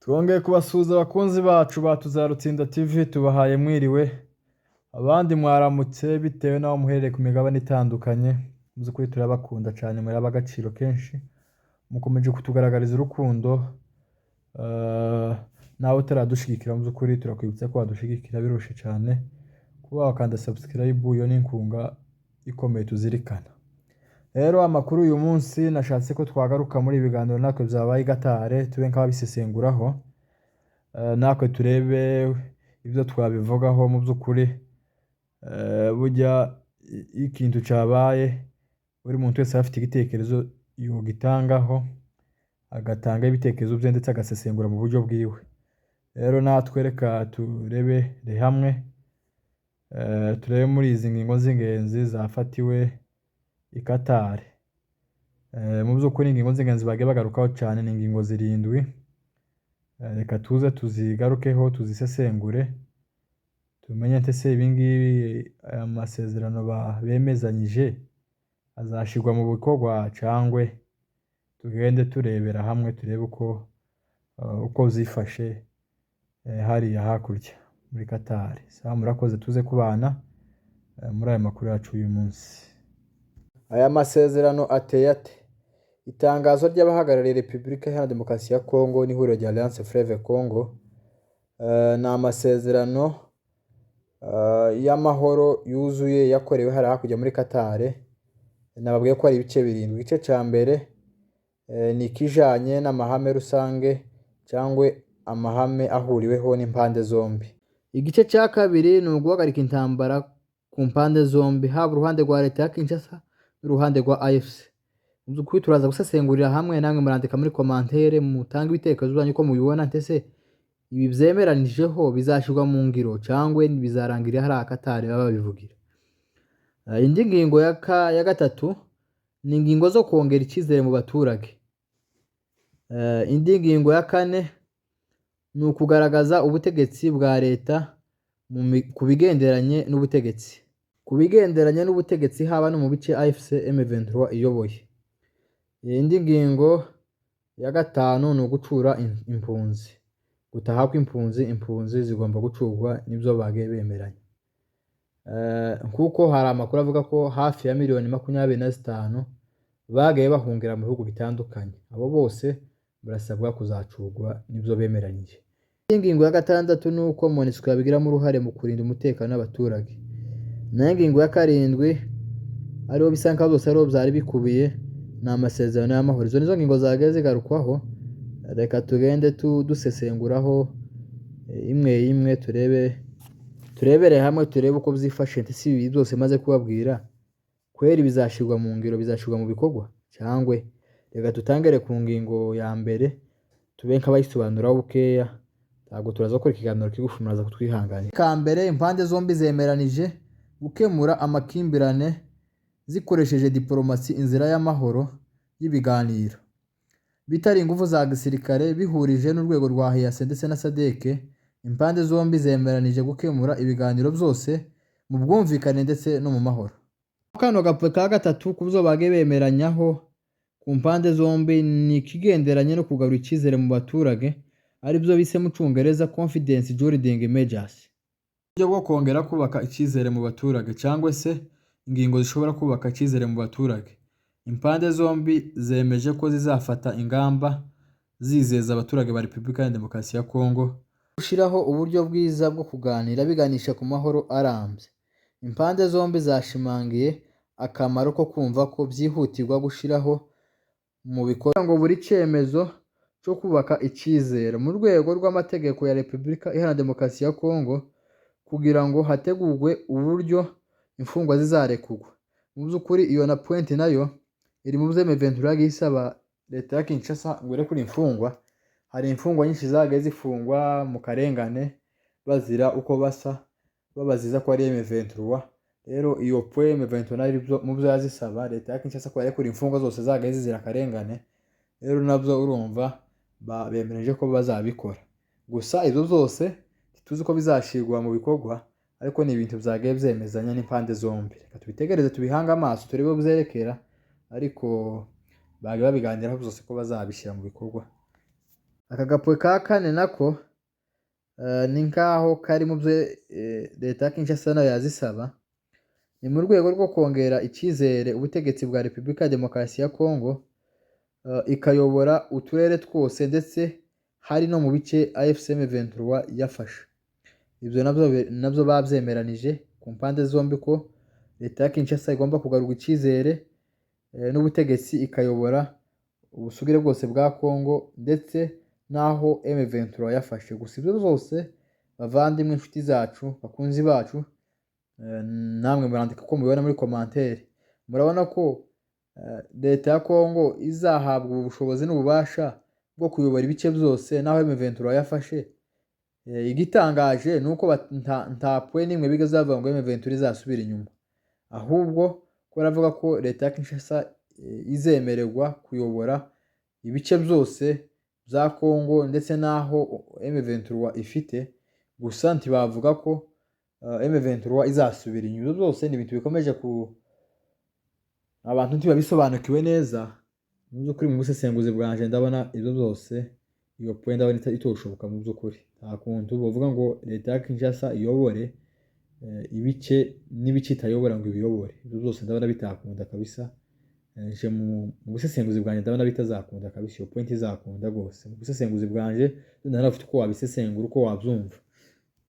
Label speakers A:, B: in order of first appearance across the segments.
A: Twongeye kubasuhuza abakunzi bacu ba Tuzarutsinda TV, tubahaye mwiriwe, abandi mwaramutse bitewe n'aho muherereye ku migabane itandukanye. Mu by'ukuri turabakunda cyane, muri ab'agaciro kenshi, mukomeje kutugaragariza urukundo. Nawe utaradushigikira mu by'ukuri turakwibutsa ko wadushigikira birushe cyane, kuba wakanda subscribe, iyo ni inkunga ikomeye tuzirikana. Rero amakuru uyu munsi nashatse ko twagaruka muri ibiganiro natwe byabaye gatare, tube nk'ababisesenguraho, natwe turebe ibyo twabivugaho. Mu by'ukuri burya ikintu cyabaye, buri muntu wese afite igitekerezo yogitangaho, agatanga ibitekerezo bye ndetse agasesengura mu buryo bwiwe. Rero natwe reka turebere hamwe, turebe muri izi ngingo z'ingenzi zafatiwe i Qatar. Mu by'ukuri ingingo z'ingenzi bagiye bagarukaho cyane ni ingingo zirindwi. Reka tuze tuzigarukeho, tuzisesengure, tumenye ese ibi ngibi aya masezerano bemezanyije azashyirwa mu bikorwa cyangwa tugende turebera hamwe, turebe uko zifashe hariya hakurya muri Qatar. Murakoze, tuze kubana muri aya makuru yacu uyu munsi. Aya masezerano ateye ate? Itangazo ry'abahagarariye Repubulika Iharanira Demokarasi ya Kongo n'ihuriro rya Alliance Fleuve Congo ni amasezerano y'amahoro yuzuye yakorewe hariya hakurya muri Qatar. Nababwiye ko ari ibice birindwi. Igice cya mbere ni ikijanye n'amahame rusange cyangwa amahame ahuriweho n'impande zombi. Igice cya kabiri ni uguhagarika intambara ku mpande zombi, haba uruhande rwa leta ya Kinshasa n'uruhande rwa AFC. Mu by'ukuri turaza gusesengurira hamwe, namwe murandika muri commentaire, mutanga ibitekerezo byanyu ko mubibona. Ese ibi byemeranijeho bizashyirwa mu ngiro cyangwa bizarangirira hariya Qatar baba babivugira? Indi ngingo ya gatatu ni ingingo zo kongera icyizere mu baturage. Indi ngingo ya kane ni ukugaragaza ubutegetsi bwa leta ku bigenderanye n'ubutegetsi. Ku bigenderanye n'ubutegetsi haba no mu bice AFC M23 iyoboye. Indi ngingo ya gatanu ni ugucura impunzi. Gutaha kw'impunzi zigomba gucurwa n'ibyo bagiye bemeranya. Kuko hari amakuru avuga ko hafi ya miliyoni 25 bagiye bahungira mu bihugu bitandukanye. Abo bose barasabwa kuzacurwa n'ibyo bemeranyije. Ingingo ya gatandatu ni uko MONUSCO yabigiramo uruhare mu kurinda umutekano w'abaturage. Nayo ingingo ya karindwi ariho bisa nkaho byose ariho byari bikubiye ni amasezerano y'amahoro. Izo nizo ngingo zagiye zigarukwaho. Reka tugende dusesenguraho imwe imwe, turebere hamwe, turebe uko byifashe. Ese ibi byose maze kubabwira kweri bizashyirwa mu ngiro, bizashyirwa mu bikorwa cyangwa? Reka tutangire ku ngingo ya mbere, tube nk'abayisobanuraho bukeya. Ntabwo turaza gukora ikiganiro kigufi, muraza kutwihanganira. Ka mbere, impande zombi zemeranije gukemura amakimbirane zikoresheje diplomasi, inzira y'amahoro y'ibiganiro bitari ingufu za gisirikare, bihurije n'urwego rwa EAC ndetse na SADC. Impande zombi zemeranije gukemura ibiganiro byose mu bwumvikane ndetse no mu mahoro. Kano gapo ka gatatu ku byo bagiye bemeranyaho ku mpande zombi ni ikigenderanye no kugarura icyizere mu baturage, ari byo bise mu Cyongereza confidence building measures. Uburyo bwo kongera kubaka icyizere mu baturage cyangwa se ingingo zishobora kubaka icyizere mu baturage. Impande zombi zemeje ko zizafata ingamba zizeza abaturage ba Repubulika ya Demokarasi ya Kongo gushyiraho uburyo bwiza bwo kuganira biganisha ku mahoro arambye. Impande zombi zashimangiye akamaro ko kumva ko byihutirwa gushyiraho mu bikorwa ngo buri cyemezo cyo kubaka icyizere mu rwego rw'amategeko ya Repubulika Iharanira Demokarasi ya Kongo, kugira ngo hategurwe uburyo imfungwa zizarekurwa. Mu by'ukuri iyo na point nayo iri mu byo M23 isaba leta ya Kinshasa ngo irekure imfungwa. Hari imfungwa nyinshi zagiye zifungwa mu karengane bazira uko basa, babaziza ko ari M23. Rero iyo point M23 mu byo yazisaba leta ya Kinshasa ko irekure imfungwa zose zagiye zizira akarengane. Rero nabyo urumva bemereje ko bazabikora. Gusa ibyo byose tuzi ko bizashirwa mu bikorwa, ariko ni ibintu byagiye byemezanya n'impande zombi. Reka tubitegereze, tubihange amaso, turebe byerekera, ariko bagiye babiganiraho byose ko bazabishyira mu bikorwa. Aka gapwe ka kane nako ni nk'aho kari mu byo leta ya Kinshasa nayo yazisaba, ni mu rwego rwo kongera icyizere ubutegetsi bwa Repubulika ya Demokarasi ya Kongo, ikayobora uturere twose ndetse hari no mu bice AFC M23 yafashe. Ibyo nabyo babyemeranije ku mpande zombi ko leta ya Kinshasa igomba kugarura icyizere n'ubutegetsi ikayobora ubusugire bwose bwa Kongo ndetse n'aho M23 yafashe. Gusa ibyo zose bavandimwe, inshuti zacu, bakunzi bacu, namwe murandika ko mubibona muri commentaire, murabona ko leta ya Kongo izahabwa ubushobozi n'ububasha bwo kuyobora ibice byose n'aho M23 yafashe. Igitangaje ni uko nta pwe n'imwe bigeze bavuga ngo M23 izasubira inyuma, ahubwo ko baravuga ko leta ya Kinshasa izemererwa kuyobora ibice byose bya Kongo ndetse n'aho M23 ifite. Gusa ntibavuga ko M23 izasubira inyuma. Ibyo byose ni ibintu bikomeje abantu ntibabisobanukiwe neza. Mu by'ukuri mu busesenguzi bwanje ndabona ibyo byose iyo point ndabona itoshoboka mu by'ukuri. Nta kuntu bavuga ngo leta ya Kinshasa iyobore ibice n'ibice itayobora ngo ibiyobore. Ibyo byose ndabona bitakunda kabisa. Je mu busesenguzi bwanje ndabona bitazakunda kabisa, iyo point izakunda rwose. Mu busesenguzi bwanje ndabona ufite uko wabisesengura, uko wabyumva.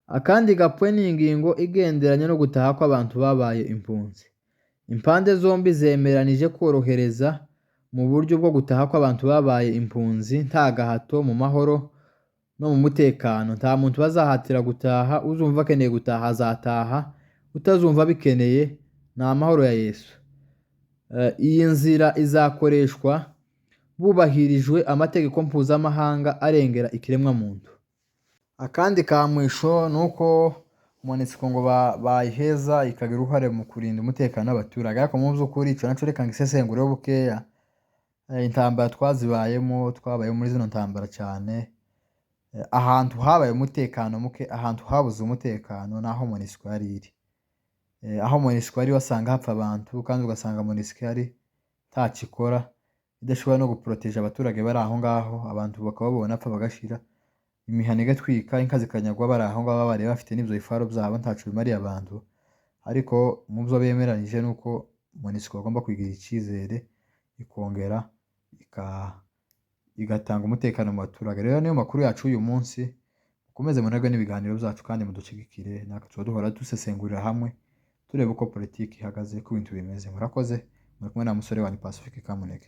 A: Akandi gapwe ni ingingo igenderanye no gutaha kw'abantu babaye impunzi. Impande zombi zemeranije korohereza mu buryo bwo gutaha kw'abantu babaye impunzi nta gahato, mu mahoro no mu mutekano. Nta muntu bazahatira gutaha, uzumva akeneye gutaha azataha, utazumva bikeneye ni amahoro ya Yesu. Iyi nzira izakoreshwa bubahirijwe amategeko mpuzamahanga arengera ikiremwa muntu. Akandi ka mwisho ni uko MONUSCO ngo bayiheza ikagira uruhare mu kurinda umutekano w'abaturage, ariko mu by'ukuri icyo naco reka ngisesengureho bukeya. Intambara twabaye muri zino ntambara cyane, ahantu habaye umutekano muke, ahantu habuze umutekano naho MONUSCO yari iri. Aho MONUSCO yari wasanga hapfa abantu, kandi ugasanga MONUSCO yari ntacyo ikora, idashobora no guproteja abaturage bari aho ngaho, abantu bakaba babona apfa bagashira, imihana igatwika, inka zikanyagwa bari aho ngaho bari bafite n'ibyo bifaro byabo, ntacyo bimariye abantu. Ariko mu byo bemeranije ni uko MONUSCO bagomba kugira icyizere, ikongera igatanga umutekano mu baturage. Rero niyo makuru yacu uyu munsi, mukomeze munerwe n'ibiganiro byacu kandi mudushigikire, natwe tuba duhora dusesengurira hamwe tureba uko politiki ihagaze, ko ibintu bimeze. Murakoze, muri kumwe na musore wanyu Pacifique Kamunege.